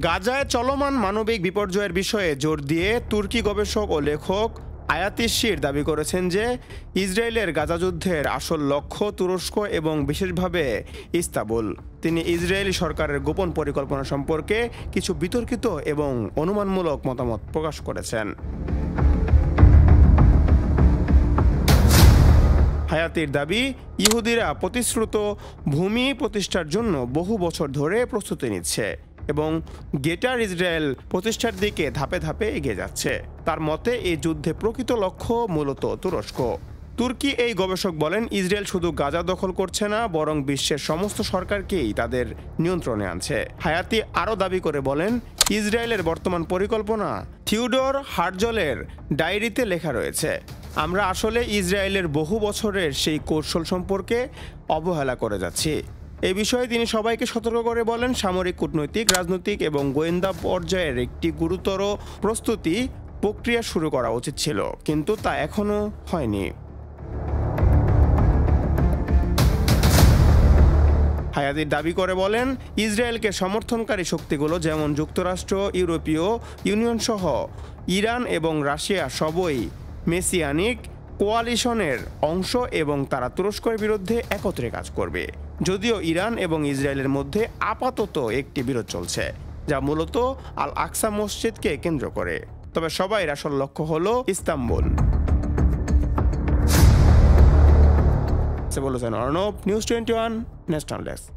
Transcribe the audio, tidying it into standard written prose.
গাজায় চলমান মানবিক বিপর্যয়ের বিষয়ে জোর দিয়ে তুর্কি গবেষক ও লেখক আয়াতি শির দাবি করেছেন যে ইসরায়েলের গাজা যুদ্ধের আসল লক্ষ্য তুরস্ক এবং বিশেষভাবে ইস্তাম্বুল। তিনি ইসরায়েলি সরকারের গোপন পরিকল্পনা সম্পর্কে কিছু বিতর্কিত এবং অনুমানমূলক মতামত প্রকাশ করেছেন। হায়াতির দাবি, ইহুদিরা প্রতিশ্রুত ভূমি প্রতিষ্ঠার জন্য বহু বছর ধরে প্রস্তুতি নিচ্ছে এবং গ্রেটার ইসরায়েল প্রতিষ্ঠার দিকে ধাপে ধাপে এগিয়ে যাচ্ছে। তার মতে এই যুদ্ধে প্রকৃত লক্ষ্য মূলত তুরস্ক। তুর্কি এই গবেষক বলেন, ইসরায়েল শুধু গাজা দখল করছে না, বরং বিশ্বের সমস্ত সরকারকেই তাদের নিয়ন্ত্রণে আনছে। হায়াতি আরও দাবি করে বলেন, ইসরায়েলের বর্তমান পরিকল্পনা থিওডর হার্জলের ডায়েরিতে লেখা রয়েছে। আমরা আসলে ইসরায়েলের বহু বছরের সেই কৌশল সম্পর্কে অবহেলা করে যাচ্ছি। এই বিষয়ে তিনি সবাইকে সতর্ক করে বলেন, সামরিক, কূটনৈতিক, রাজনৈতিক এবং গোয়েন্দা পর্যায়ের একটি গুরুতর প্রস্তুতি প্রক্রিয়া শুরু করা উচিত ছিল, কিন্তু তা এখনও হয়নি। হায়াতি দাবি করে বলেন, ইসরায়েলকে সমর্থনকারী শক্তিগুলো যেমন যুক্তরাষ্ট্র, ইউরোপীয় ইউনিয়ন সহ ইরান এবং রাশিয়া সবই মেসিয়ানিক কোয়ালিশনের অংশ এবং তারা তুরস্কের বিরুদ্ধে একত্রে কাজ করবে। যদিও ইরান এবং ইসরায়েলের মধ্যে আপাতত একটি বিরোধ চলছে, যা মূলত আল আকসা মসজিদকে কেন্দ্র করে, তবে সবাই আসল লক্ষ্য হল ইস্তাম্বুল। বলেছেন অর্ণব, নিউজ 21 ন্যাশনাল ডেস্ক।